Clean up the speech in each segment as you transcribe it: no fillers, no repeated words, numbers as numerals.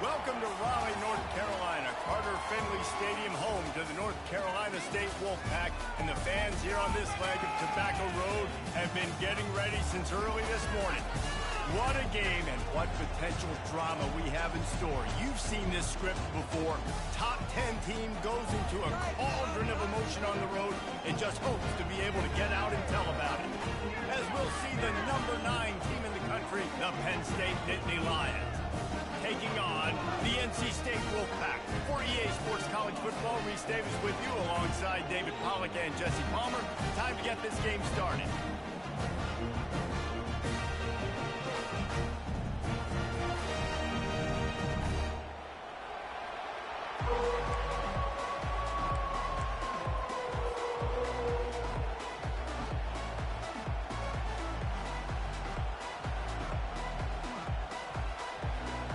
Welcome to Raleigh, North Carolina, Carter Finley Stadium, home to the North Carolina State Wolfpack, and the fans here on this leg of Tobacco Road have been getting ready since early this morning. What a game and what potential drama we have in store. You've seen this script before. Top 10 team goes into a cauldron of emotion on the road and just hopes to be able to get out and tell about it. As we'll see the number 9 team in the country, the Penn State Nittany Lions, taking on the NC State Wolfpack. For EA Sports College Football, Reese Davis with you alongside David Pollack and Jesse Palmer. Time to get this game started.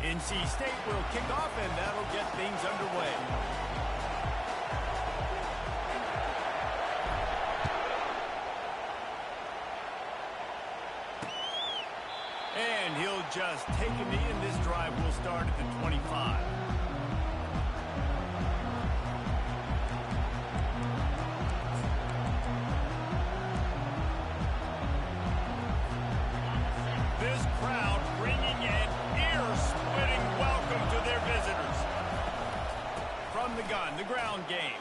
NC State will kick off, and that'll get things underway. And he'll just take a knee, and this drive will start at the 25. This crowd bringing an ear-splitting welcome to their visitors. From the gun, the ground game.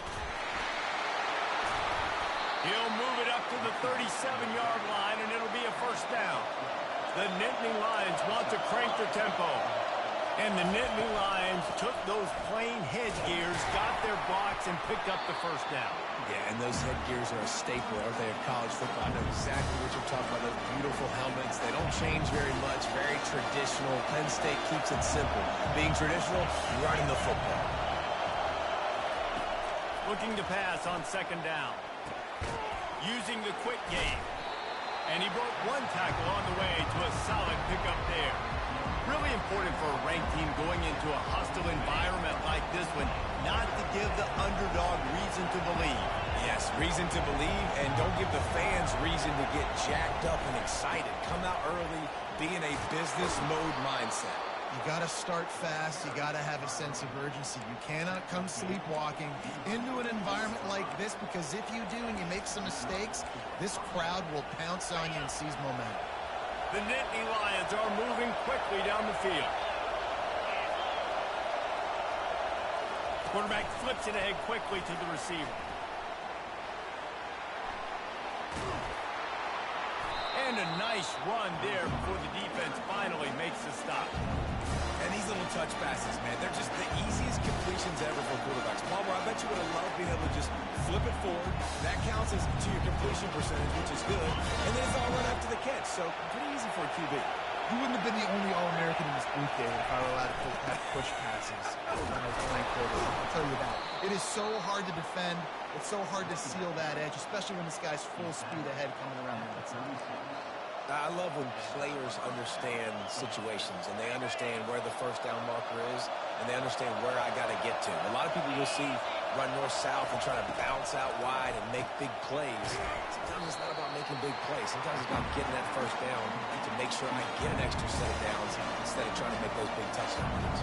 He'll move it up to the 37-yard line, and it'll be a first down. The Nittany Lions want to crank their tempo. And the Nittany Lions took those plain headgears, got their blocks, and picked up the first down. Yeah, and those headgears are a staple, aren't they, of college football? I know exactly what you're talking about, those beautiful helmets. They don't change very much, very traditional. Penn State keeps it simple. Being traditional, running the football. Looking to pass on second down. Using the quick game. And he broke one tackle on the way to a solid pickup there. Really important for a ranked team going into a hostile environment like this one, not to give the underdog reason to believe. Yes, reason to believe, and don't give the fans reason to get jacked up and excited. Come out early, be in a business mode mindset. You got to start fast. You got to have a sense of urgency. You cannot come sleepwalking into an environment like this, because if you do and you make some mistakes, this crowd will pounce on you and seize momentum. The Nittany Lions are moving quickly down the field. Quarterback flips it ahead quickly to the receiver. And a nice run there before the defense finally makes the stop. And these little touch passes, man, they're just the easiest completions ever for quarterbacks. Palmer, I bet you would have loved being able to just flip it forward. That counts as to your completion percentage, which is good. And then it's all run up to the catch, so pretty easy for a QB. You wouldn't have been the only All-American in this booth game if I were allowed to have push passes when I was playing quarterback. I'll tell you that. It is so hard to defend. It's so hard to seal that edge, especially when this guy's full speed ahead coming around the outside. I love when players understand situations and they understand where the first down marker is and they understand where I got to get to. A lot of people you'll see run north-south and try to bounce out wide and make big plays. Sometimes it's not about making big plays. Sometimes it's about getting that first down to make sure I get an extra set of downs instead of trying to make those big touchdown runs.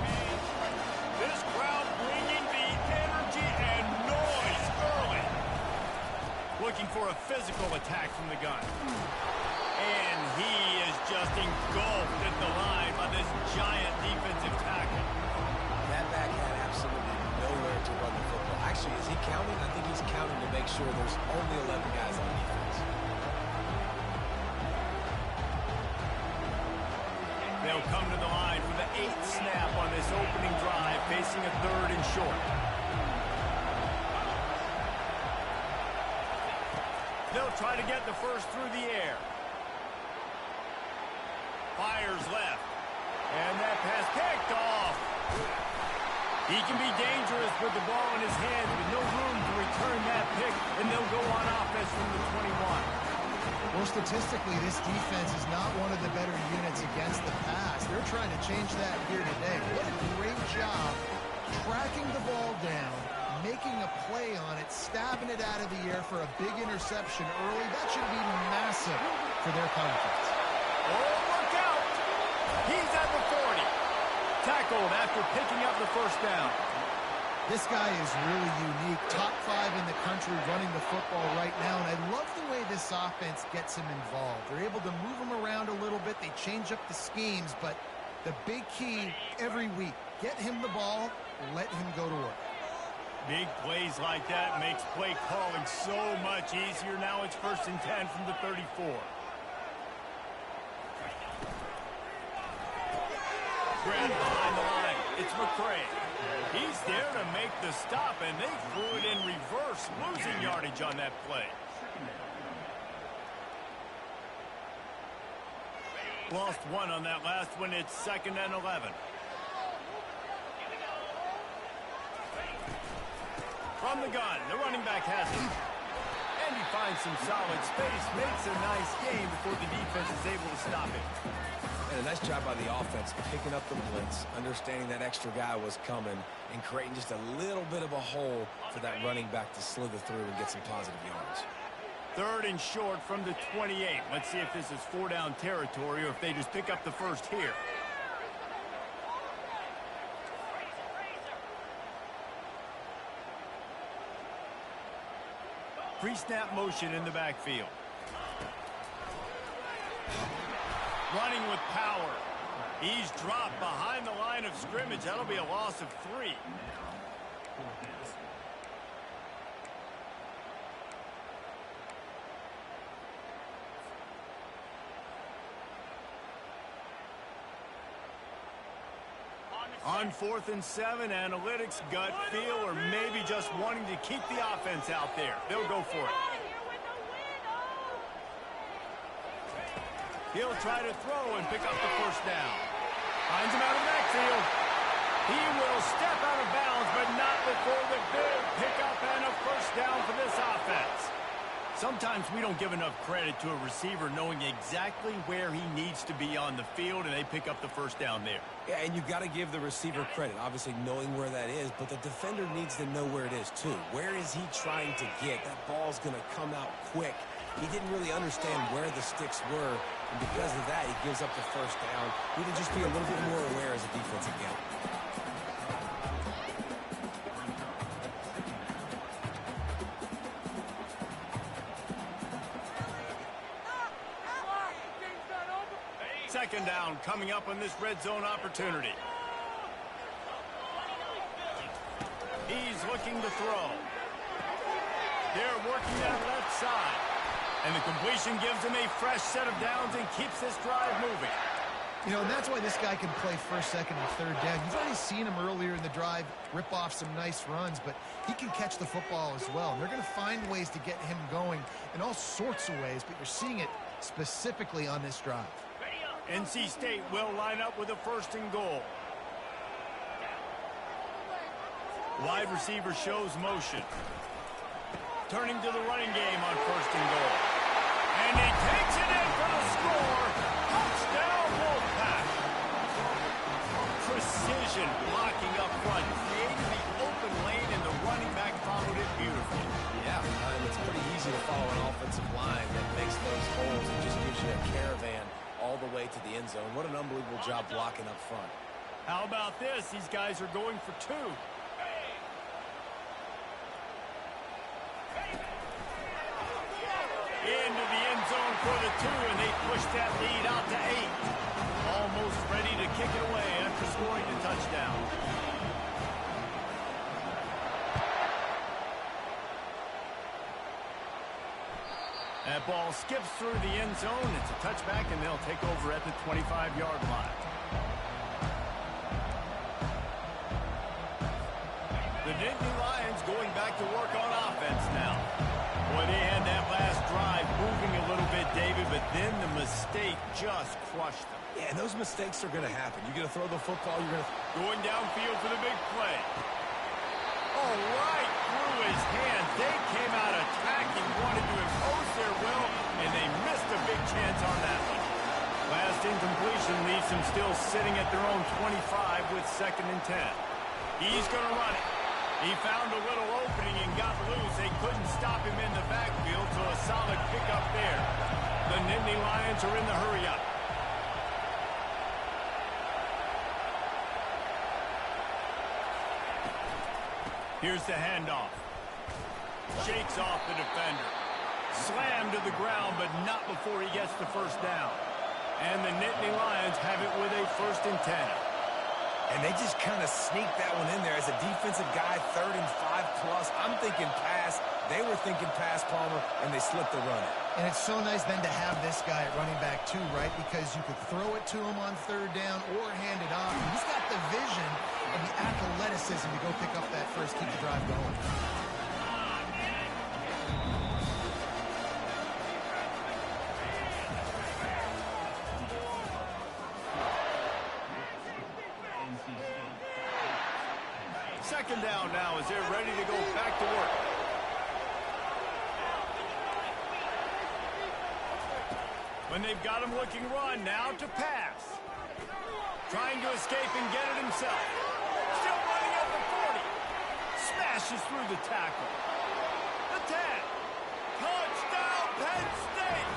This crowd bringing the energy and noise early. Looking for a physical attack from the gun. And he is just engulfed at the line by this giant defensive tackle. That back had absolutely nowhere to run the football. Actually, is he counting? I think he's counting to make sure there's only 11 guys on defense. They'll come to the line for the 8th snap on this opening drive, facing a 3rd and short. They'll try to get the first through the air. Fires left. And that pass picked off. He can be dangerous with the ball in his hands with no room to return that pick, and they'll go on offense from the 21. Well, statistically, this defense is not one of the better units against the pass. They're trying to change that here today. What a great job tracking the ball down, making a play on it, stabbing it out of the air for a big interception early. That should be massive for their conference. Oh, look out! He's at the 40. Tackle field after picking up the first down. This guy is really unique. Top 5 in the country running the football right now, and I love the way this offense gets him involved. They're able to move him around a little bit. They change up the schemes, but the big key every week, get him the ball, let him go to work. Big plays like that makes play calling so much easier. Now it's 1st and 10 from the 34. Grab behind the line. It's McCray. He's there to make the stop, and they threw it in reverse, losing yardage on that play. Lost 1 on that last one. It's 2nd and 11. From the gun, the running back has it. And he finds some solid space, makes a nice game before the defense is able to stop it. And a nice job by the offense, picking up the blitz, understanding that extra guy was coming, and creating just a little bit of a hole for that running back to slither through and get some positive yards. 3rd and short from the 28. Let's see if this is 4-down territory or if they just pick up the first here. Pre-snap motion in the backfield. Running with power. He's dropped behind the line of scrimmage. That'll be a loss of 3. On 4th and 7, analytics, gut feel, or maybe just wanting to keep the offense out there. They'll go for it. He'll try to throw and pick up the first down. Finds him out of the backfield. He will step out of bounds, but not before the big pickup and a first down for this offense. Sometimes we don't give enough credit to a receiver knowing exactly where he needs to be on the field, and they pick up the first down there. Yeah, and you've got to give the receiver credit, obviously knowing where that is, but the defender needs to know where it is too. Where is he trying to get? That ball's going to come out quick. He didn't really understand where the sticks were, and because of that, he gives up the first down. We need to just be a little bit more aware as a defensive game. Second down coming up on this red zone opportunity. He's looking to throw. They're working that left side. And the completion gives him a fresh set of downs and keeps this drive moving. You know, and that's why this guy can play 1st, 2nd, and 3rd down. You've already seen him earlier in the drive rip off some nice runs, but he can catch the football as well. And they're going to find ways to get him going in all sorts of ways, but you're seeing it specifically on this drive. NC State will line up with a 1st and goal. Wide receiver shows motion. Turning to the running game on 1st and goal. And he takes it in for the score. Touchdown, Wolfpack. Precision blocking up front, creating the open lane, and the running back followed it beautifully. Yeah, it's pretty easy to follow an offensive line that makes those holes and just gives you a caravan all the way to the end zone. What an unbelievable job blocking up front. How about this? These guys are going for 2. Into the end zone for the 2, and they push that lead out to 8. Almost ready to kick it away after scoring the touchdown. That ball skips through the end zone. It's a touchback, and they'll take over at the 25-yard line. The Nittany Lions going back to work on offense now. Boy, they had that last drive moving a little bit, David, but then the mistake just crushed them. Yeah, and those mistakes are going to happen. You're going to throw the football, you're going to... Going downfield for the big play. Oh, right through his hands. They came out attacking, wanted to impose their will, and they missed a big chance on that one. Last incompletion leaves them still sitting at their own 25 with 2nd and 10. He's going to run it. He found a little opening and got loose. They couldn't stop him in the backfield, so a solid pickup there. The Nittany Lions are in the hurry-up. Here's the handoff. Shakes off the defender. Slammed to the ground, but not before he gets the first down. And the Nittany Lions have it with a 1st and 10. And they just kind of sneaked that one in there. As a defensive guy, 3rd and 5+. I'm thinking pass. They were thinking pass, Palmer, and they slipped the run. And it's so nice then to have this guy at running back too, right? Because you could throw it to him on 3rd down or hand it off. And he's got the vision and the athleticism to go pick up that first, keep the drive going. Second down now as they're ready to go back to work. When they've got him looking run, now to pass. Trying to escape and get it himself. Still running at the 40. Smashes through the tackle. The 10. Touchdown, Penn State.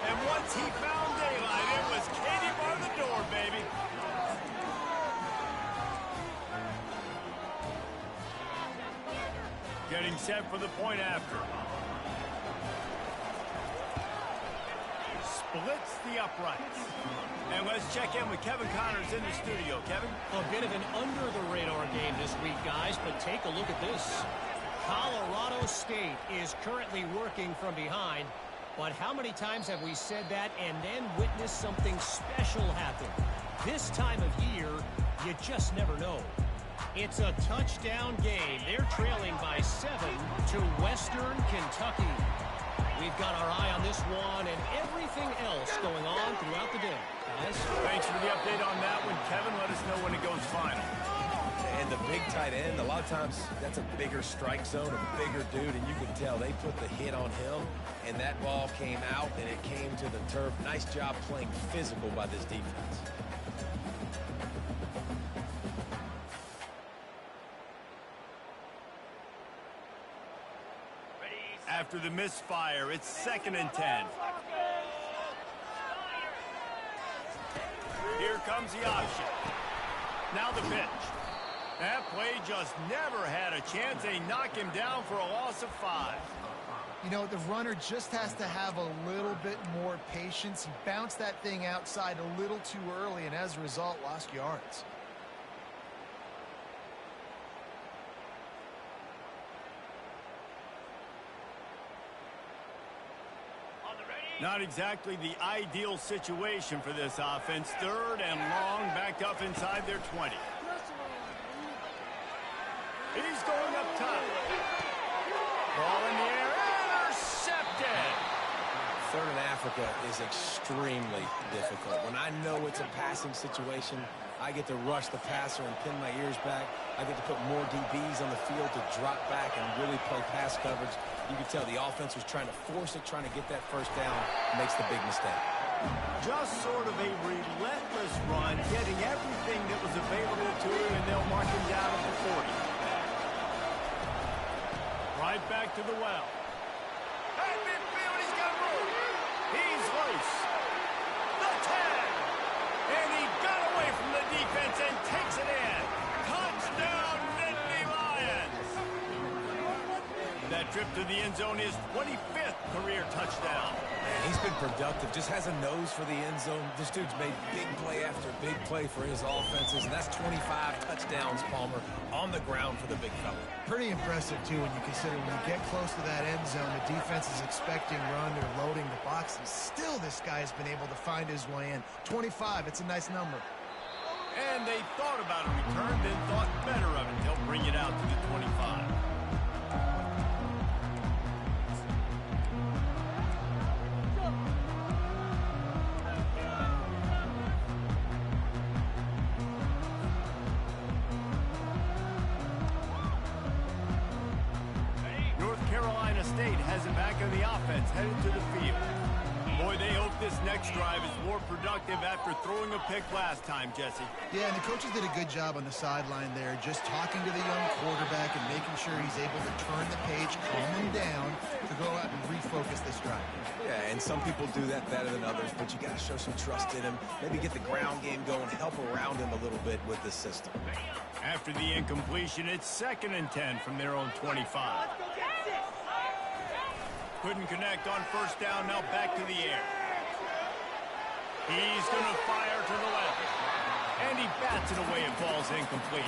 And once he found daylight, it was Katie bar the door, baby. Getting set for the point after. Splits the uprights. And let's check in with Kevin Connors in the studio. Kevin? A bit of an under-the-radar game this week, guys, but take a look at this. Colorado State is currently working from behind, but how many times have we said that and then witnessed something special happen? This time of year, you just never know. It's a touchdown game. They're trailing by 7 to Western Kentucky. We've got our eye on this one and everything else going on throughout the day. Guys? Thanks for the update on that one, Kevin. Let us know when it goes final. And the big tight end, a lot of times that's a bigger strike zone, a bigger dude, and you can tell they put the hit on him, and that ball came out, and it came to the turf. Nice job playing physical by this defense. After the misfire, it's 2nd and 10. Here comes the option. Now the pitch. That play just never had a chance. They knock him down for a loss of 5. You know, the runner just has to have a little bit more patience. He bounced that thing outside a little too early, and as a result, lost yards. Not exactly the ideal situation for this offense. 3rd and long, backed up inside their 20. He's going up top. Ball in the air, intercepted. 3rd in Africa is extremely difficult. When I know it's a passing situation, I get to rush the passer and pin my ears back. I get to put more DBs on the field to drop back and really play pass coverage. You can tell the offense was trying to force it, trying to get that first down, makes the big mistake. Just sort of a relentless run, getting everything that was available to him, and they'll mark him down at the 40. Right back to the well. At midfield, he's got room. He's loose. The 10. And he got away from the defense and takes it in. Touchdown, Nittany Lions. That trip to the end zone is 25th career touchdown. Man, he's been productive, just has a nose for the end zone. This dude's made big play after big play for his offenses, and that's 25 touchdowns, Palmer, on the ground for the big fella. Pretty impressive, too, when you consider when you get close to that end zone, the defense is expecting run, they're loading the box, and still this guy has been able to find his way in. 25, it's a nice number. And they thought about a return, then thought better of it. They'll bring it out to the 25. North Carolina State has it back on the offense, headed to the field. Boy, they hope this next drive is more productive after throwing a pick last time, Jesse. Yeah, and the coaches did a good job on the sideline there, just talking to the young quarterback and making sure he's able to turn the page, calm him down, to go out and refocus this drive. Yeah, and some people do that better than others, but you got to show some trust in him. Maybe get the ground game going, help around him a little bit with this system. After the incompletion, it's 2nd and 10 from their own 25. Couldn't connect on first down, now back to the air. He's going to fire to the left. And he bats it away, it falls incomplete.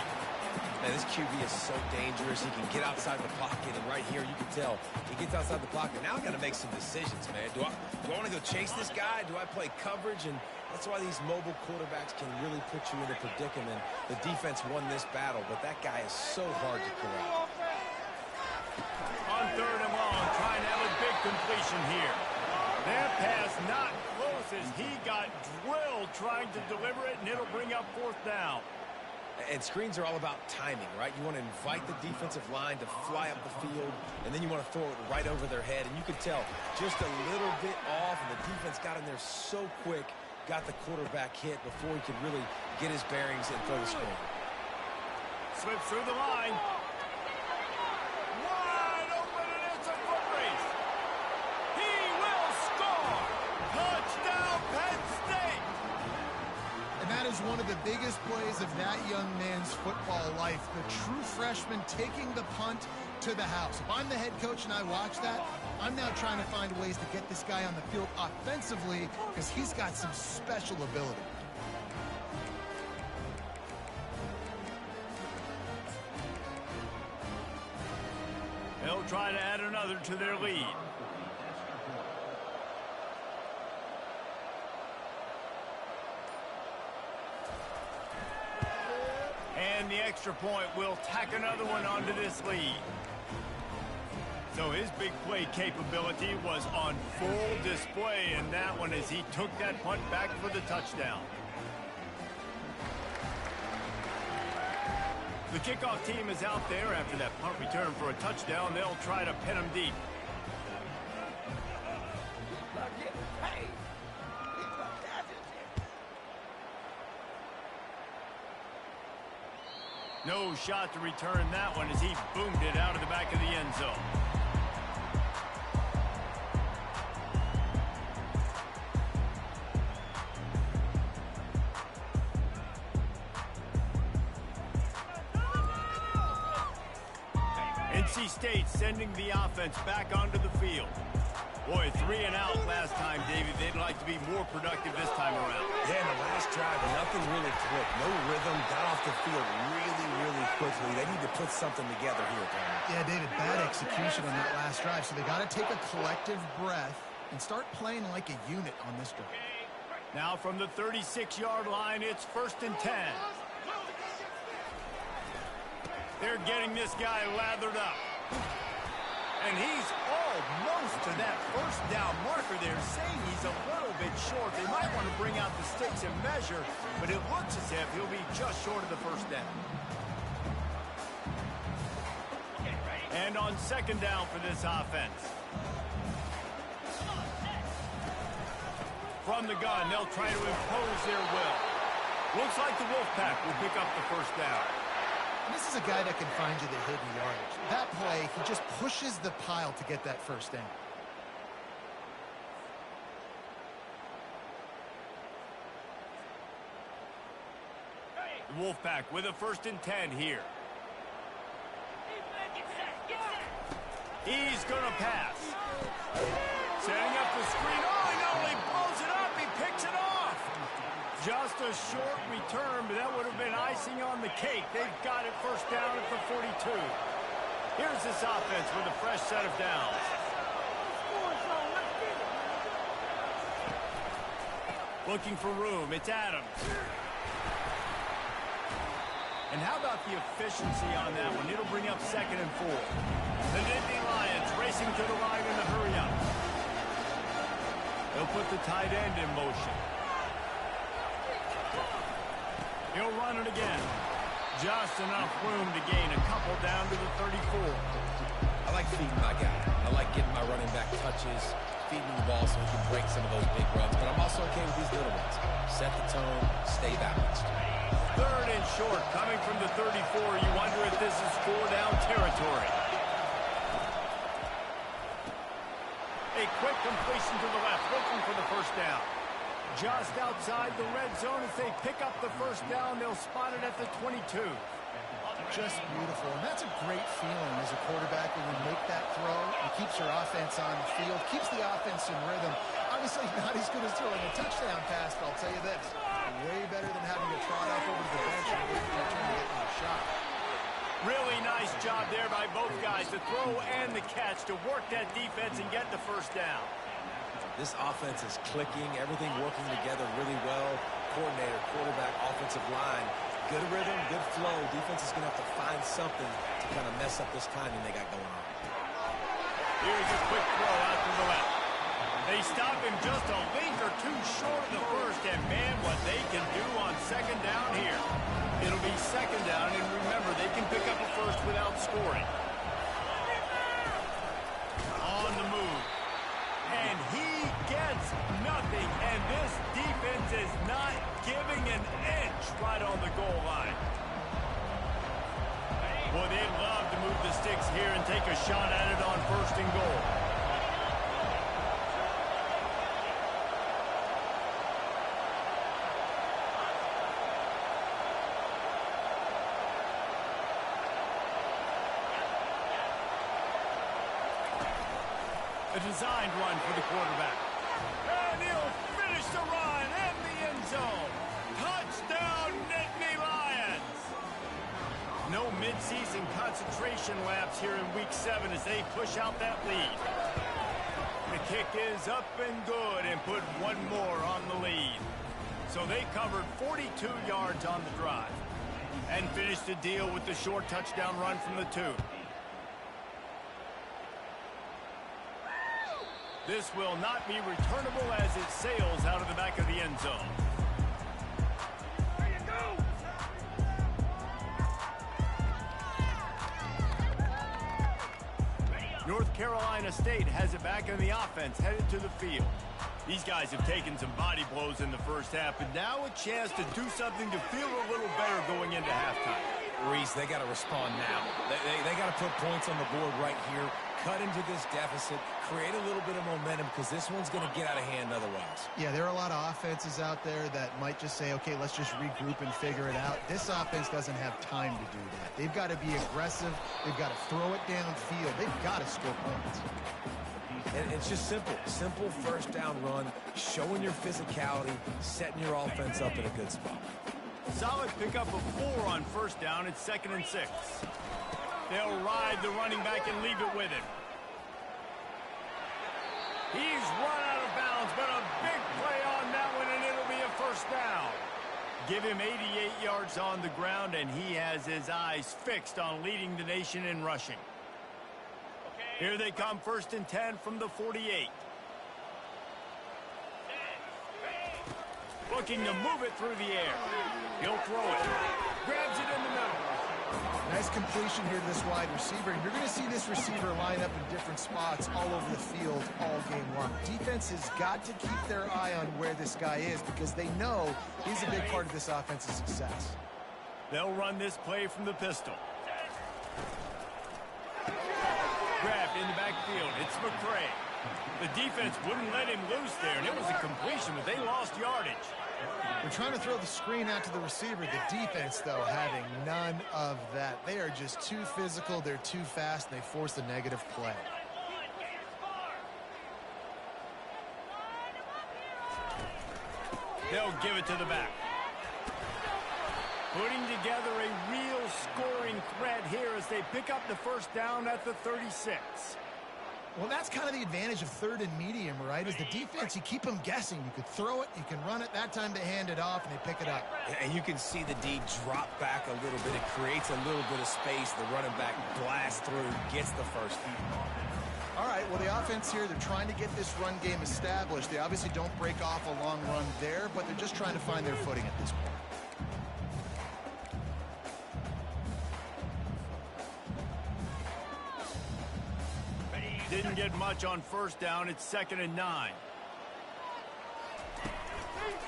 Man, this QB is so dangerous. He can get outside the pocket, and right here you can tell he gets outside the pocket. Now I got to make some decisions, man. Do I want to go chase this guy? Do I play coverage? And that's why these mobile quarterbacks can really put you in a predicament. The defense won this battle, but that guy is so hard to corral. On 3rd and long, trying to have a big completion here. That pass not close as he got drilled trying to deliver it, and it'll bring up 4th down. And screens are all about timing, right? You want to invite the defensive line to fly up the field, and then you want to throw it right over their head. And you can tell just a little bit off, and the defense got in there so quick, got the quarterback hit before he could really get his bearings and throw the screen. Slips through the line. Wide open, and it's a foot race. He will score. Touchdown, Penn State. And that is one of the biggest plays of that young man's football life. The true freshman taking the punt to the house. If I'm the head coach and I watch that, I'm now trying to find ways to get this guy on the field offensively because he's got some special ability. They'll try to add another to their lead. And the extra point will tack another one onto this lead. So his big play capability was on full display in that one as he took that punt back for the touchdown. The kickoff team is out there after that punt return for a touchdown. They'll try to pin him deep. No shot to return that one as he boomed it out of the back of the end zone. NC State sending the offense back onto the field. Boy, 3 and out last time, David. They'd like to be more productive this time around. Yeah, in the last drive, nothing really clicked. No rhythm, got off the field really quickly. They need to put something together here, Penn. Yeah, David, bad execution on that last drive. So they got to take a collective breath and start playing like a unit on this drive. Now from the 36-yard line, it's 1st and 10. They're getting this guy lathered up. And he's almost to that first down marker there, saying he's a little bit short. They might want to bring out the sticks and measure, but it looks as if he'll be just short of the first down. And on 2nd down for this offense. From the gun, they'll try to impose their will. Looks like the Wolfpack will pick up the first down. And this is a guy that can find you the hidden yardage. That play, he just pushes the pile to get that first down. The Wolfpack with a 1st and 10 here. He's going to pass. Setting up the screen. Oh, he not only blows it up, he picks it off. Just a short return, but that would have been icing on the cake. They've got it 1st down at the 42. Here's this offense with a fresh set of downs. Looking for room. It's Adams. And how about the efficiency on that one? It'll bring up 2nd and 4. The Nittany Lions racing to the line in the hurry up. They'll put the tight end in motion. He'll run it again. Just enough room to gain a couple down to the 34. I like feeding my guy. I like getting my running back touches. feeding him the ball so he can break some of those big runs. But I'm also okay with these little ones. Set the tone, stay balanced. Third and short, coming from the 34. You wonder if this is 4-down territory. A quick completion to the left, looking for the first down. Just outside the red zone as they pick up the first down. They'll spot it at the 22. Just beautiful. And that's a great feeling as a quarterback when you make that throw. It keeps your offense on the field, keeps the offense in rhythm. Obviously not as good as throwing a touchdown pass, but I'll tell you this, way better than having to trot up over to the bench and wait for your turn to get in a shot. Really nice job there by both guys, the throw and the catch, to work that defense and get the first down. This offense is clicking, everything working together really well. Coordinator, quarterback, offensive line. Good rhythm, good flow. Defense is going to have to find something to kind of mess up this timing they got going on. Here's a quick throw out to the left. They stop him just a link or two short of the first, and man, what they can do on second down here. It'll be second down, and remember, they can pick up a first without scoring. On the move. And he gets nothing, and this defense is not giving an inch right on the goal line. Boy, they'd love to move the sticks here and take a shot at it on first and goal. A designed run for the quarterback. And he'll finish the run in the end zone. Touchdown, Nittany Lions! No midseason concentration laps here in Week 7 as they push out that lead. The kick is up and good and put one more on the lead. So they covered 42 yards on the drive and finished the deal with the short touchdown run from the 2. This will not be returnable as it sails out of the back of the end zone. There you go. North Carolina State has it back in the offense, headed to the field. These guys have taken some body blows in the first half, and now a chance to do something to feel a little better going into halftime. Reese, they got to respond now. They got to put points on the board right here, cut into this deficit, create a little bit of momentum, because this one's going to get out of hand otherwise. Yeah, there are a lot of offenses out there that might just say, okay, let's just regroup and figure it out. This offense doesn't have time to do that. They've got to be aggressive. They've got to throw it downfield. They've got to score points. And it's just simple first down run, showing your physicality, setting your offense up in a good spot. Solid pickup of 4 on first down. It's 2nd and 6. They'll ride the running back and leave it with him. He's run out of bounds, but a big play on that one, and it'll be a first down. Give him 88 yards on the ground, and he has his eyes fixed on leading the nation in rushing. Here they come, 1st and 10 from the 48. Looking to move it through the air. He'll throw it. Grabs it in the middle. Nice completion here to this wide receiver. And you're going to see this receiver line up in different spots all over the field all game long. Defense has got to keep their eye on where this guy is because they know he's a big part of this offense's success. They'll run this play from the pistol. Grabbed in the backfield. It's McCray. The defense wouldn't let him loose there, and it was a completion, but they lost yardage. They're trying to throw the screen out to the receiver. The defense, though, having none of that. They are just too physical. They're too fast, and they force a negative play. They'll give it to the back. Putting together a real scoring threat here as they pick up the first down at the 36. Well, that's kind of the advantage of 3rd and medium, right? Is the defense, you keep them guessing. You could throw it, you can run it. That time they hand it off, and they pick it up. And you can see the D drop back a little bit. It creates a little bit of space. The running back blasts through, gets the first down. All right, well, the offense here, they're trying to get this run game established. They obviously don't break off a long run there, but they're just trying to find their footing at this point. didn't get much on first down. It's 2nd and 9.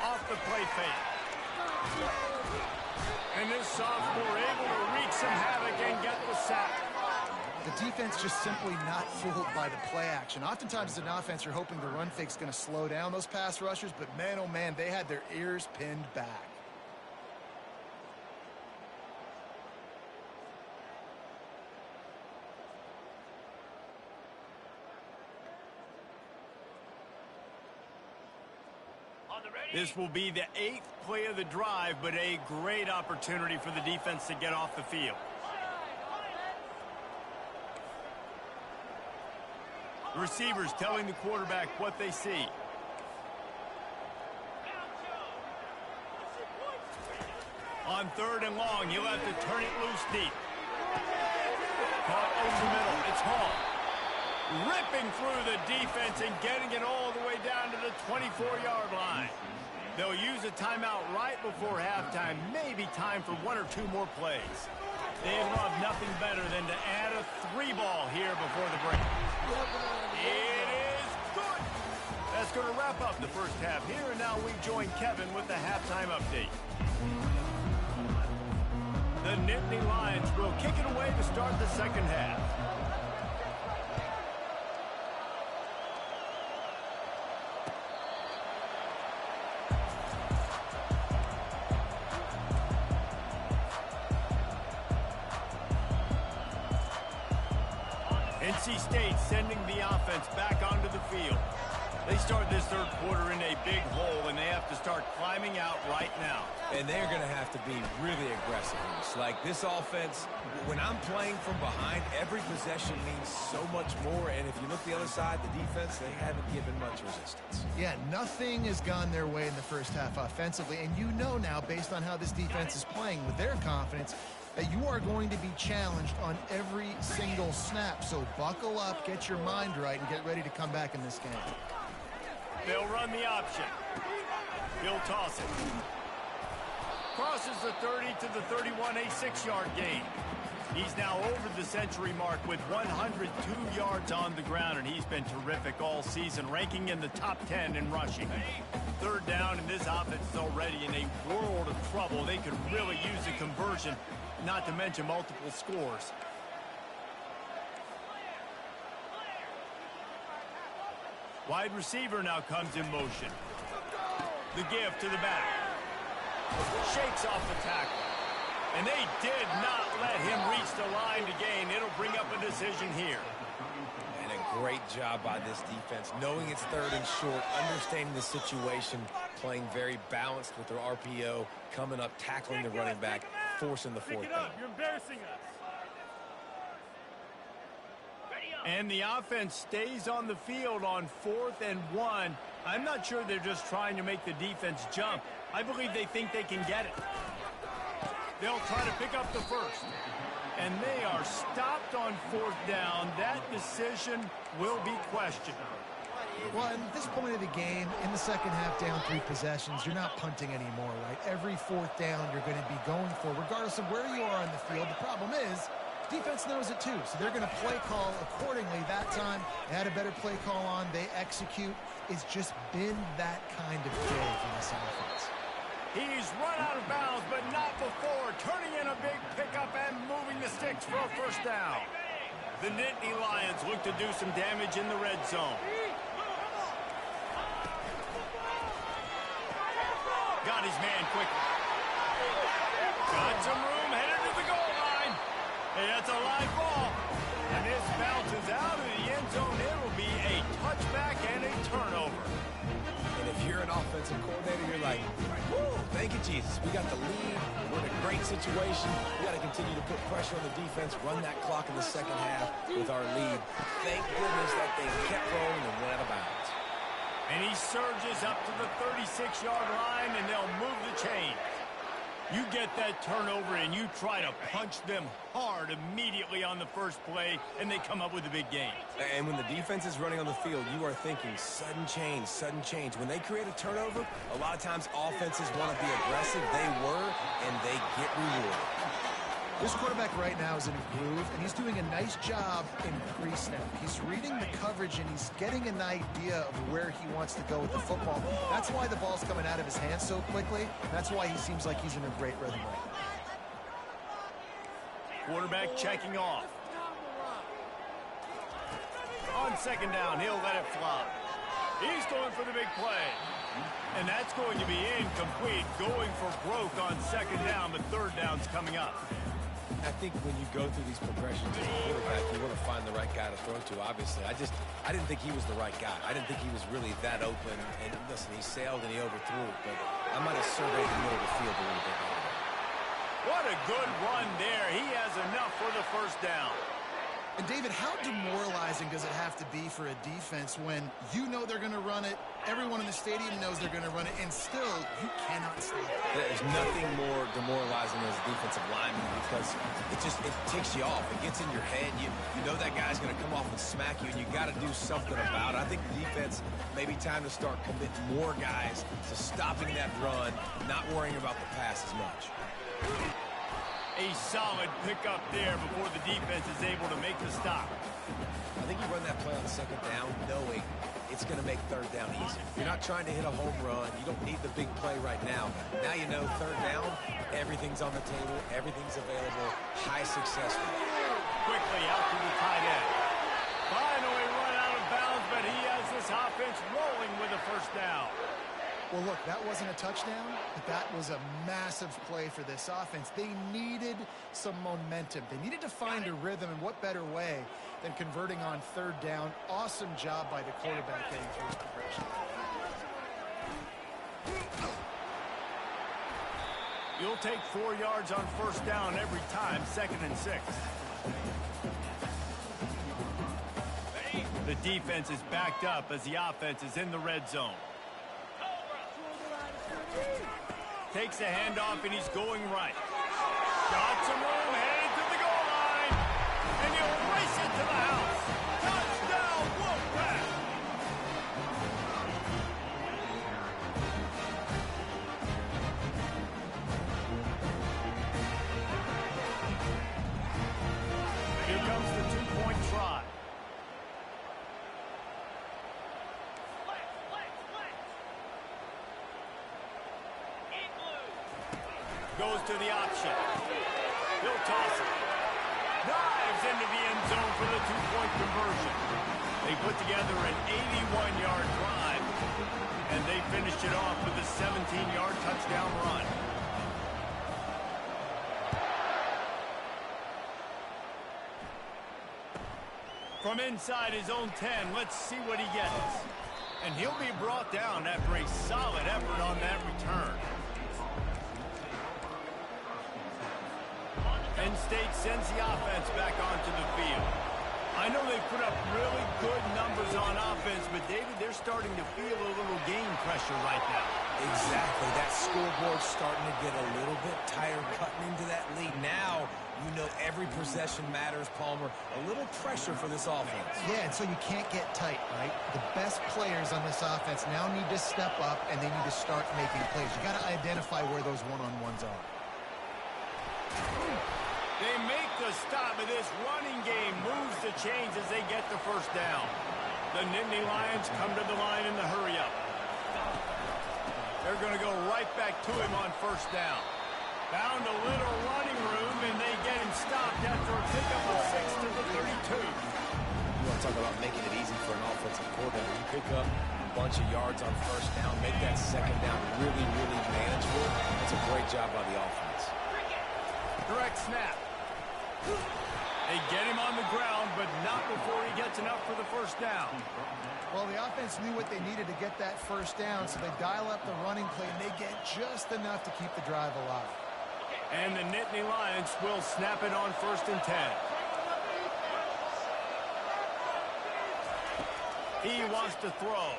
Off the play fake. And this sophomore able to wreak some havoc and get the sack. The defense just simply not fooled by the play action. Oftentimes as an offense, you're hoping the run fake's going to slow down those pass rushers, but man, oh man, they had their ears pinned back. This will be the 8th play of the drive, but a great opportunity for the defense to get off the field. The receivers telling the quarterback what they see. On 3rd and long, he'll have to turn it loose deep. Caught over the middle. It's Hall. Ripping through the defense and getting it all the way down to the 24-yard line. They'll use a timeout right before halftime. Maybe time for 1 or 2 more plays. They'd love nothing better than to add a 3-ball here before the break. It is good. That's going to wrap up the first half here, and now we join Kevin with the halftime update. The Nittany Lions will kick it away to start the second half. NC State sending the offense back onto the field. They start this third quarter in a big hole, and they have to start climbing out right now. And they're going to have to be really aggressive. Like this offense, when I'm playing from behind, every possession means so much more. And if you look the other side, the defense, they haven't given much resistance. Yeah, nothing has gone their way in the first half offensively. And you know now, based on how this defense is playing with their confidence, that you are going to be challenged on every single snap. So buckle up, get your mind right, and get ready to come back in this game. They'll run the option. He'll toss it. Crosses the 30 to the 31, a 6-yard gain. He's now over the century mark with 102 yards on the ground, and he's been terrific all season, ranking in the top 10 in rushing. 3rd down, and this offense is already in a world of trouble. They could really use a conversion, not to mention multiple scores. Wide receiver now comes in motion. The give to the back. Shakes off the tackle. And they did not let him reach the line to gain. It'll bring up a decision here. And a great job by this defense, knowing it's 3rd and short, understanding the situation, playing very balanced with their RPO, coming up, tackling the running back, forcing the 4th down. You're embarrassing us. And the offense stays on the field on 4th and 1. I'm not sure they're just trying to make the defense jump. I believe they think they can get it. They'll try to pick up the first. And they are stopped on 4th down. That decision will be questioned. Well, at this point of the game, in the second half, down 3 possessions, you're not punting anymore, right? Every 4th down you're going to be going for, regardless of where you are on the field. The problem is, defense knows it too, so they're going to play call accordingly. That time, they had a better play call on. They execute. It's just been that kind of day for this offense. He's run out of bounds, but not before. Turning in a big pickup and moving the sticks for a first down. The Nittany Lions look to do some damage in the red zone. Got his man quickly. Got some room, headed to the goal line. Hey, that's a live ball. And this bounces out of the end zone. It'll be a touchback and a turnover. And if you're an offensive coordinator, you're like, woo, thank you, Jesus. We got the lead. We're in a great situation. We got to continue to put pressure on the defense, run that clock in the second half with our lead. Thank goodness that thing kept rolling and went out of bounds. And he surges up to the 36-yard line, and they'll move the chain. You get that turnover, and you try to punch them hard immediately on the first play, and they come up with a big gain. And when the defense is running on the field, you are thinking sudden change, sudden change. When they create a turnover, a lot of times offenses want to be aggressive. They were, and they get rewarded. This quarterback right now is in a groove, and he's doing a nice job in pre-snap. He's reading the coverage, and he's getting an idea of where he wants to go with the football. That's why the ball's coming out of his hands so quickly. That's why he seems like he's in a great rhythm right now. Quarterback checking off. On second down, he'll let it fly. He's going for the big play. And that's going to be incomplete, going for broke on second down, but third down's coming up. I think when you go through these progressions as a quarterback, you want to find the right guy to throw to, obviously. I didn't think he was the right guy. I didn't think he was really that open. And listen, he sailed and he overthrew it, but I might have surveyed the middle of the field a little bit better. What a good run there. He has enough for the first down. And, David, how demoralizing does it have to be for a defense when you know they're going to run it, everyone in the stadium knows they're going to run it, and still you cannot stop it? There's nothing more demoralizing as a defensive lineman because it ticks you off. It gets in your head. You know that guy's going to come off and smack you, and you got to do something about it. I think the defense maybe time to start committing more guys to stopping that run, not worrying about the pass as much. A solid pickup there before the defense is able to make the stop. I think you run that play on second down knowing it's going to make third down easy. You're not trying to hit a home run. You don't need the big play right now. Now you know third down, everything's on the table, everything's available, high success rate. Quickly out to the tight end. Finally run out of bounds, but he has this offense rolling with a first down. Well, look, that wasn't a touchdown, but that was a massive play for this offense. They needed some momentum. They needed to find a rhythm, and what better way than converting on third down. Awesome job by the quarterback getting through his progression. You'll take 4 yards on first down every time, 2nd and 6. The defense is backed up as the offense is in the red zone. Takes a handoff, and he's going right. Got some room, headed to the goal line, and he'll race it to the house. Touchdown, Wolfpack! Here comes the two-point try. Goes to the option. He'll toss it. Dives into the end zone for the two-point conversion. They put together an 81-yard drive, and they finished it off with a 17-yard touchdown run. From inside his own 10, let's see what he gets. And he'll be brought down after a solid effort on that return. Penn State sends the offense back onto the field. I know they put up really good numbers on offense, but, David, they're starting to feel a little game pressure right now. Exactly. That scoreboard's starting to get a little bit tired cutting into that lead. Now, you know every possession matters, Palmer. A little pressure for this offense. Yeah, and so you can't get tight, right? The best players on this offense now need to step up, and they need to start making plays. You got to identify where those one-on-ones are. They make the stop, and this running game moves the chains as they get the first down. The Nittany Lions come to the line in the hurry-up. They're going to go right back to him on first down. Found a little running room, and they get him stopped after a pickup of 6 to the 32. You want to talk about making it easy for an offensive coordinator. You pick up a bunch of yards on first down, make that second down really, really manageable. It's a great job by the offense. Direct snap. They get him on the ground, but not before he gets enough for the first down. Well, the offense knew what they needed to get that first down, so they dial up the running play, and they get just enough to keep the drive alive. And the Nittany Lions will snap it on 1st and 10. He wants to throw.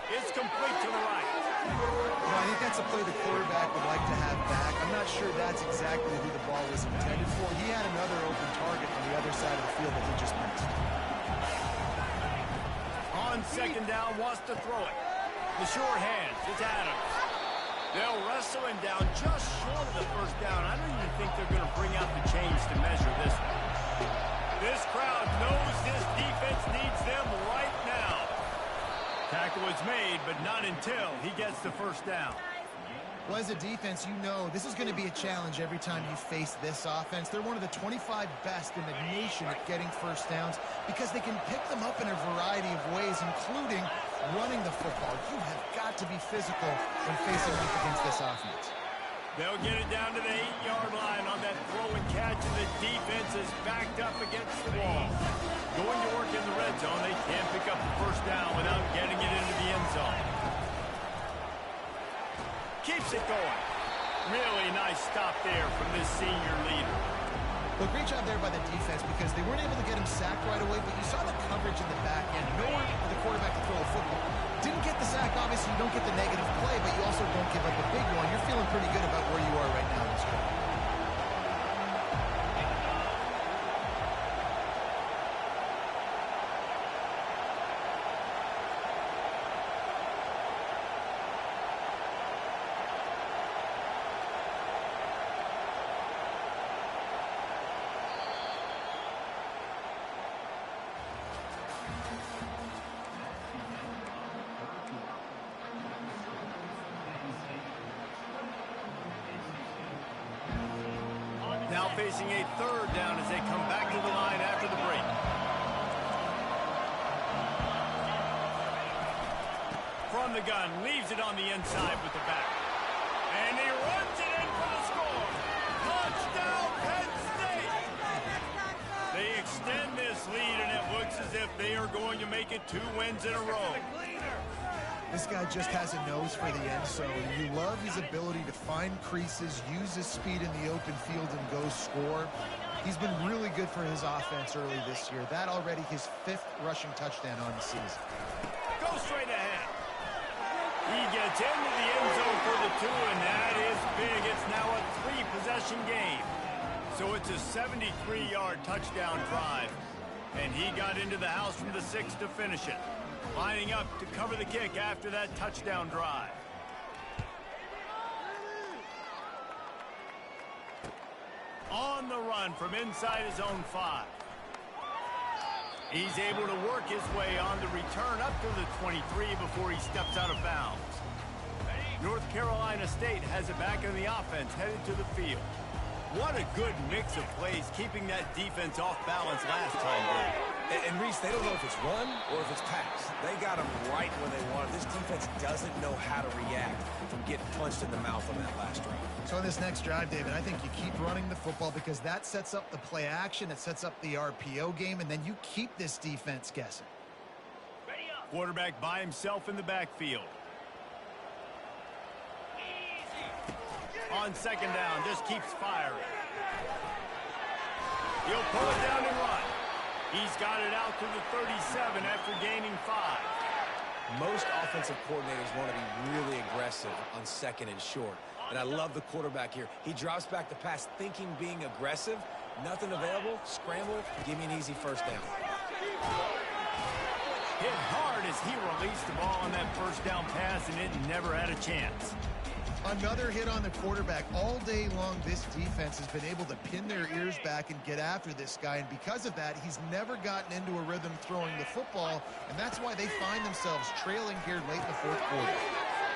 It's complete to the right. I think that's a play the quarterback would like to have back. I'm not sure that's exactly who the ball was intended for. He had another open target on the other side of the field that he just missed. On second down, wants to throw it. The short hands, it's Adams. They'll wrestle him down just short of the first down. I don't even think they're going to bring out the chains to measure this one. This crowd knows this defense needs them right now. Tackle is made, but not until he gets the first down. Well, as a defense, you know this is going to be a challenge every time you face this offense. They're one of the 25 best in the nation at getting first downs because they can pick them up in a variety of ways, including running the football. You have got to be physical when facing up against this offense. They'll get it down to the 8-yard line on that throw and catch, and the defense is backed up against the wall. Going to work in the red zone, they can't pick up the first down without getting it into the end zone. Keeps it going. Really nice stop there from this senior leader. Well, great job there by the defense because they weren't able to get him sacked right away, but you saw the coverage in the back end. Nowhere for the quarterback to throw a football. Didn't get the sack, obviously you don't get the negative play, but you also don't give up a big one. You're feeling pretty good about where you are right now in this game. Now facing a third down as they come back to the line after the break. From the gun, leaves it on the inside with the back. And he runs it in for the score. Touchdown, Penn State! They extend this lead, and it looks as if they are going to make it 2 wins in a row. This guy just has a nose for the end zone. You love his ability to find creases, use his speed in the open field, and go score. He's been really good for his offense early this year. That already his 5th rushing touchdown on the season. Go straight ahead. He gets into the end zone for the 2, and that is big. It's now a 3-possession game. So it's a 73-yard touchdown drive. And he got into the house from the 6 to finish it. Lining up to cover the kick after that touchdown drive. On the run from inside his own 5. He's able to work his way on the return up to the 23 before he steps out of bounds. North Carolina State has it back in the offense, headed to the field. What a good mix of plays, keeping that defense off balance last time. And Reese, they don't know if it's run or if it's pass. They got them right where they want it. This defense doesn't know how to react from getting punched in the mouth on that last drive. So in this next drive, David, I think you keep running the football because that sets up the play action, it sets up the RPO game, and then you keep this defense guessing. Quarterback by himself in the backfield. On second down, just keeps firing. He'll pull it down and run. He's got it out to the 37 after gaining 5. Most offensive coordinators want to be really aggressive on second and short. And I love the quarterback here. He drops back the pass thinking being aggressive. Nothing available. Scramble. Give me an easy first down. Hit hard as he released the ball on that first down pass, and it never had a chance. Another hit on the quarterback. All day long, this defense has been able to pin their ears back and get after this guy, and because of that, he's never gotten into a rhythm throwing the football, and that's why they find themselves trailing here late in the 4th quarter.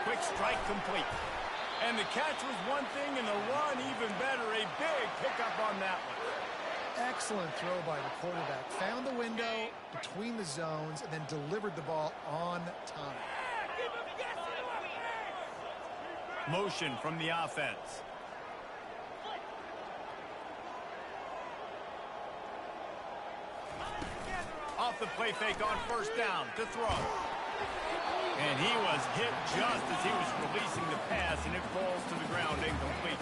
Quick strike complete. And the catch was one thing, and the run even better. A big pickup on that one. Excellent throw by the quarterback. Found the window between the zones and then delivered the ball on time. Motion from the offense. Off the play fake on first down to throw. And he was hit just as he was releasing the pass, and it falls to the ground incomplete.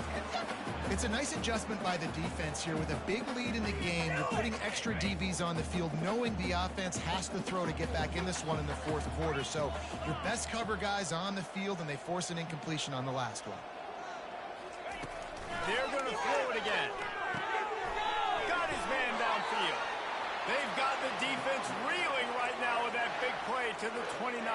It's a nice adjustment by the defense here. With a big lead in the game, you're putting extra DBs on the field, knowing the offense has to throw to get back in this one in the 4th quarter. So your best cover guys on the field, and they force an incompletion on the last one. They're going to throw it again. Got his man downfield. They've got the defense reeling right now with that big play to the 29.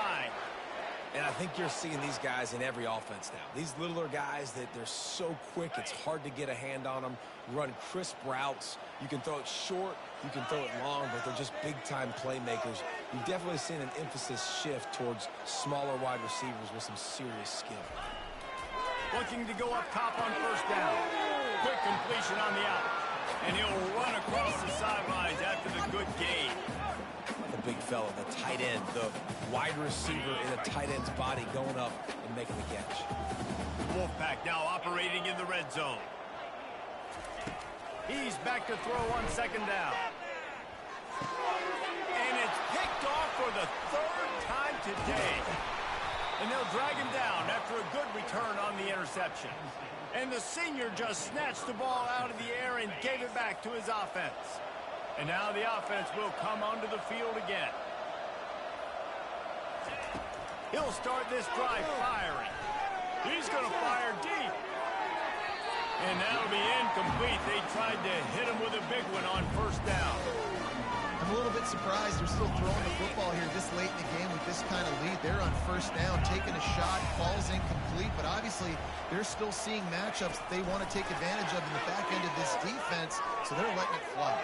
And I think you're seeing these guys in every offense now. These littler guys that they're so quick, it's hard to get a hand on them, run crisp routes. You can throw it short, you can throw it long, but they're just big-time playmakers. You've definitely seen an emphasis shift towards smaller wide receivers with some serious skill. Looking to go up top on first down. Quick completion on the out. And he'll run across the sidelines after the good gain. The big fella, the tight end, the wide receiver in a tight end's body going up and making the catch. Wolfpack now operating in the red zone. He's back to throw on second down. And it's picked off for the third time today. And they'll drag him down after a good return on the interception. And the senior just snatched the ball out of the air and gave it back to his offense. And now the offense will come onto the field again. He'll start this drive firing. He's going to fire deep. And that'll be incomplete. They tried to hit him with a big one on first down. I'm a little bit surprised they're still throwing the football here this late in the game with this kind of lead. They're on first down, taking a shot, falls incomplete, but obviously they're still seeing matchups that they want to take advantage of in the back end of this defense, so they're letting it fly.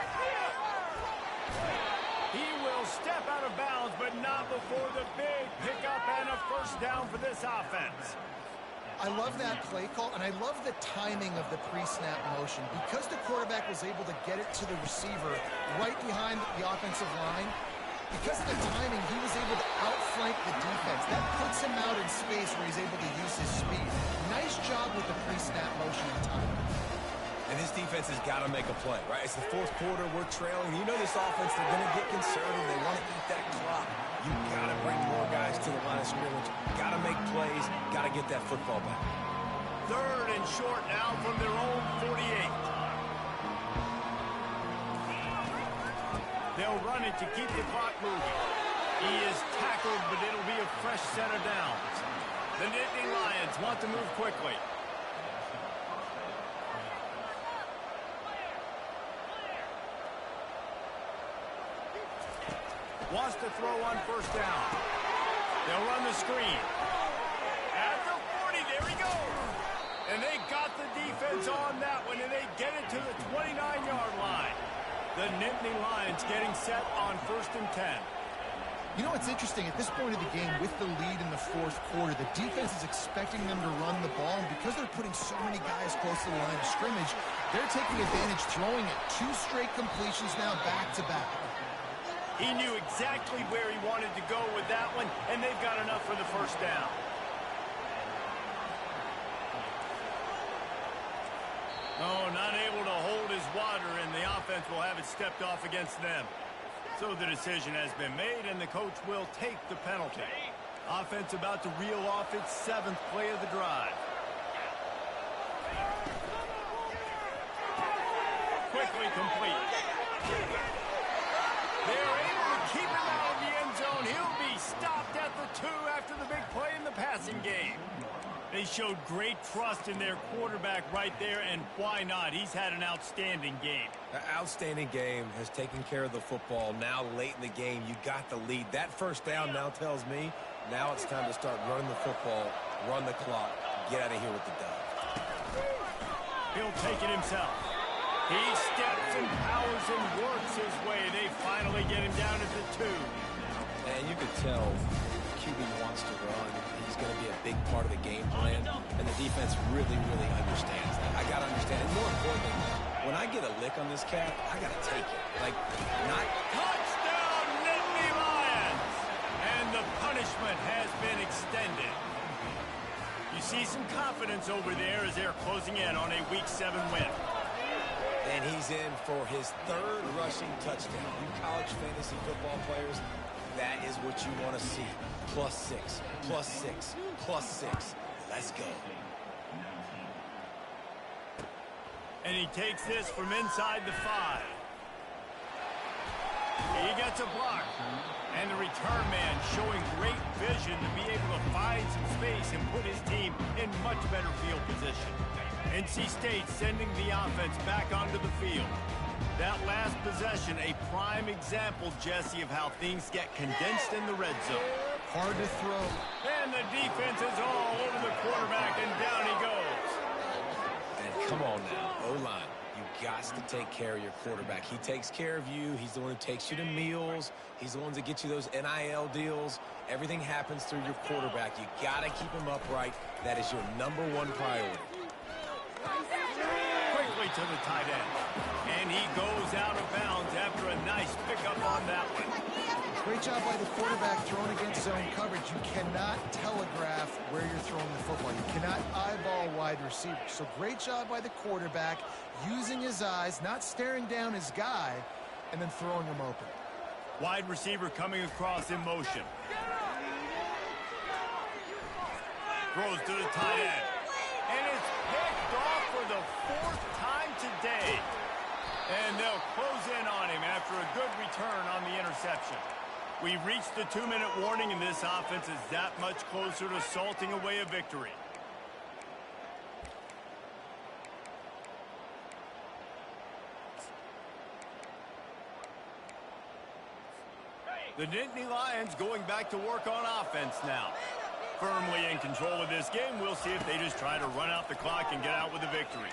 He will step out of bounds, but not before the big pickup and a first down for this offense. I love that play call, and I love the timing of the pre-snap motion. Because the quarterback was able to get it to the receiver right behind the offensive line, because of the timing, he was able to outflank the defense. That puts him out in space where he's able to use his speed. Nice job with the pre-snap motion and timing. And this defense has got to make a play, right? It's the fourth quarter. We're trailing. You know this offense, they're going to get conservative. They want to eat that clock. You got to bring more guys to the line of scrimmage. Got to make plays. Got to get that football back. Third and short now from their own 48. They'll run it to keep the clock moving. He is tackled, but it'll be a fresh set of downs. The Nittany Lions want to move quickly. Wants to throw on first down. They'll run the screen. At the 40, there he goes. And they got the defense on that one, and they get it to the 29-yard line. The Nittany Lions getting set on first and 10. You know, it's interesting. At this point of the game, with the lead in the fourth quarter, the defense is expecting them to run the ball. And because they're putting so many guys close to the line of scrimmage, they're taking advantage, throwing it. 2 straight completions now back-to-back. He knew exactly where he wanted to go with that one, and they've got enough for the first down. Oh, not able to hold his water, and the offense will have it stepped off against them. So the decision has been made, and the coach will take the penalty. Offense about to reel off its 7th play of the drive. Quickly complete. They're able to keep him out of the end zone. He'll be stopped at the 2 after the big play in the passing game. They showed great trust in their quarterback right there, and why not? He's had an outstanding game. An outstanding game, has taken care of the football. Now late in the game, you got the lead. That first down now tells me now it's time to start running the football, run the clock, get out of here with the dub. He'll take it himself. He steps and powers and works his way. They finally get him down at the 2. And you could tell QB wants to run. He's going to be a big part of the game plan. And the defense really, really understands that. I got to understand. And more importantly, when I get a lick on this cat, I got to take it. Like, not... Touchdown, Nittany Lions! And the punishment has been extended. You see some confidence over there as they're closing in on a Week 7 win. And he's in for his 3rd rushing touchdown. You college fantasy football players, that is what you want to see. +6, +6, +6. Let's go. And he takes this from inside the 5. He gets a block. And the return man showing great vision to be able to find some space and put his team in much better field position. NC State sending the offense back onto the field. That last possession, a prime example, Jesse, of how things get condensed in the red zone. Hard to throw. And the the defense is all over the quarterback, and down he goes. And come on now, O-line. You got to take care of your quarterback. He takes care of you. He's the one who takes you to meals. He's the one that gets you those NIL deals. Everything happens through your quarterback. You got to keep him upright. That is your #1 priority. Quickly to the tight end. And he goes out of bounds after a nice pickup on that one. Great job by the quarterback throwing against zone coverage. You cannot telegraph where you're throwing the football. You cannot eyeball wide receivers. So great job by the quarterback using his eyes, not staring down his guy, and then throwing him open. Wide receiver coming across in motion. Throws to the tight end. And it's picked off for the 4th time today. And they'll close in on him after a good return on the interception. We've reached the 2-minute warning, and this offense is that much closer to salting away a victory. The Nittany Lions going back to work on offense now. Firmly in control of this game. We'll see if they just try to run out the clock and get out with a victory.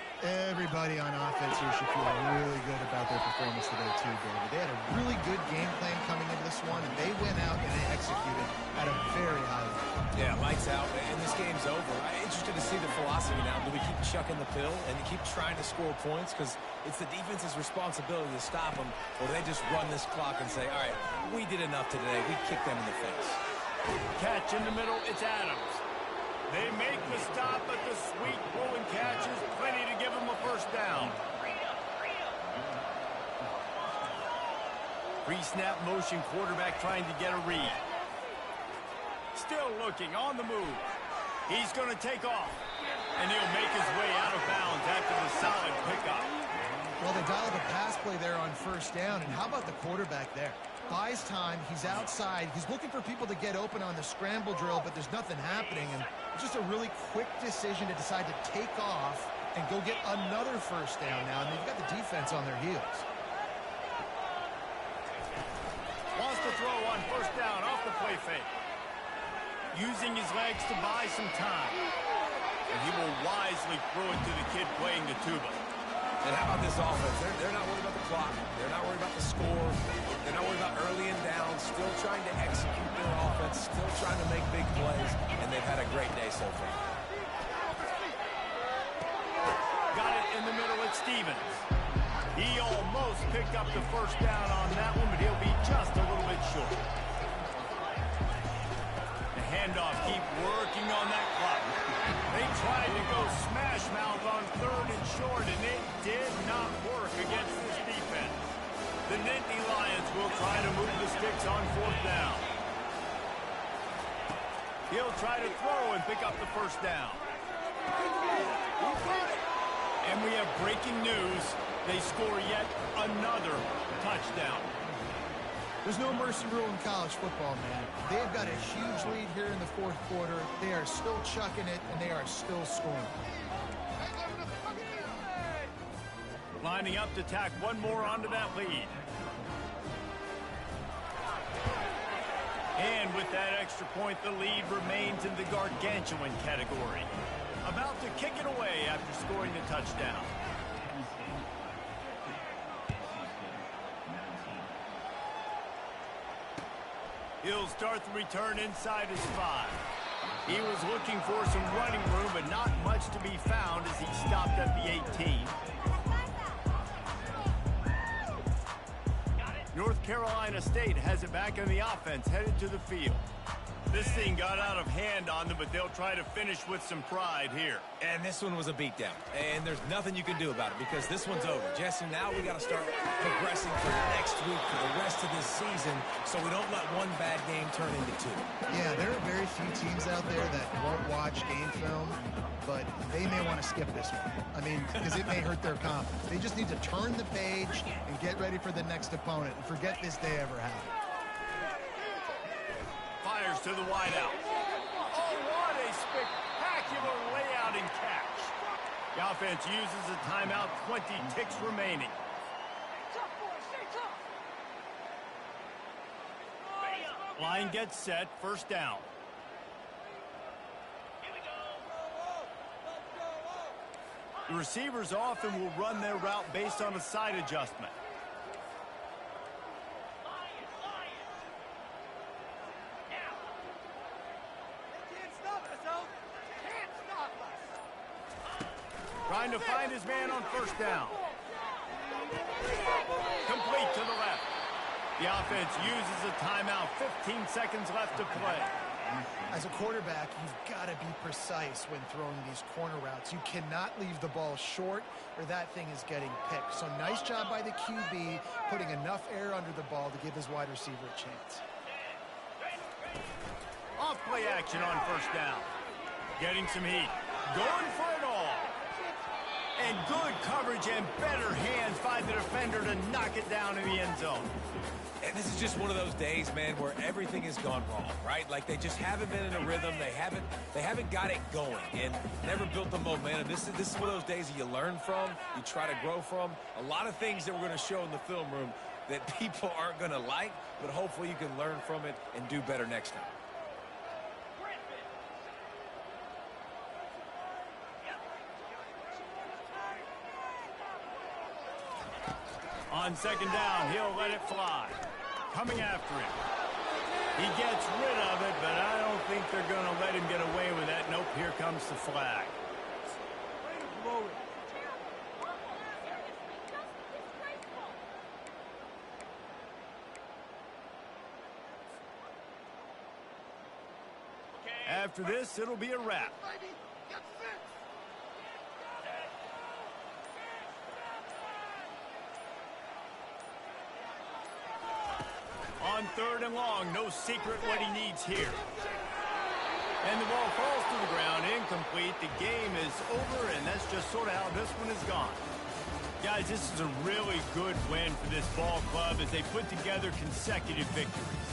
Everybody on offense here should feel really good about their performance today, too, David. They had a really good game plan coming into this one, and they went out and they executed at a very high level. Yeah, lights out, and this game's over. I'm interested to see the philosophy now. Do we keep chucking the pill and keep trying to score points? Because it's the defense's responsibility to stop them, or they just run this clock and say, all right, we did enough today. We kicked them in the face. Catch in the middle, it's Adams. They make the stop, but the sweet rolling catch is plenty to give them a first down. Pre-snap motion quarterback trying to get a read. Still looking on the move. He's going to take off. And he'll make his way out of bounds after the solid pickup. Well, they dialed a pass play there on first down, and how about the quarterback there? Buys time, he's outside, he's looking for people to get open on the scramble drill, but there's nothing happening, and just a really quick decision to decide to take off and go get another first down now, and they've got the defense on their heels. Wants to throw on first down off the play fake. Using his legs to buy some time. And he will wisely throw it to the kid playing the tuba. And how about this offense? They're not worried about the clock. They're not worried about the score. They're not worried about early and down. Still trying to execute their offense. Still trying to make big plays. And they've had a great day so far. Got it in the middle at Stevens. He almost picked up the first down on that one, but he'll be just a little bit short. The handoff, keep working on that clock. They tried to go smash mouth on 3rd and short, and it did not work against this defense. The Nittany Lions will try to move the sticks on 4th down. He'll try to throw and pick up the first down. And we have breaking news. They score yet another touchdown. There's no mercy rule in college football, man. They've got a huge lead here in the 4th quarter. They are still chucking it, and they are still scoring. Lining up to tack one more onto that lead. And with that extra point, the lead remains in the gargantuan category. About to kick it away after scoring the touchdown. He'll start the return inside his 5. He was looking for some running room, but not much to be found as he stopped at the 18. North Carolina State has it back on the offense, headed to the field. This thing got out of hand on them, but they'll try to finish with some pride here. And this one was a beatdown. And there's nothing you can do about it because this one's over. Jesse, now we got to start progressing for next week, for the rest of this season, so we don't let one bad game turn into 2. Yeah, there are very few teams out there that won't watch game film, but they may want to skip this one. I mean, because it may hurt their confidence. They just need to turn the page and get ready for the next opponent and forget this day ever happened. Fires to the wideout. Oh, what a spectacular layout and catch. The offense uses a timeout, 20 ticks remaining. Line gets set, first down. The receivers often will run their route based on a side adjustment. Trying to find his man on first down. Complete to the left. The offense uses a timeout. 15 seconds left to play. As a quarterback, you've got to be precise when throwing these corner routes. You cannot leave the ball short or that thing is getting picked. So nice job by the QB putting enough air under the ball to give his wide receiver a chance. Off play action on first down. Getting some heat. Going for it all. And good coverage and better hands by the defender to knock it down in the end zone. And this is just one of those days, man, where everything has gone wrong, right? Like they just haven't been in a rhythm. They haven't got it going and never built the momentum. This is one of those days that you learn from, you try to grow from. A lot of things that we're going to show in the film room that people aren't going to like, but hopefully you can learn from it and do better next time. On second down, he'll let it fly. Coming after him. He gets rid of it, but I don't think they're going to let him get away with that. Nope, here comes the flag. After this, it'll be a wrap. On third and long, no secret what he needs here. And the ball falls to the ground, incomplete. The game is over, and that's just sort of how this one has gone. Guys, this is a really good win for this ball club as they put together consecutive victories.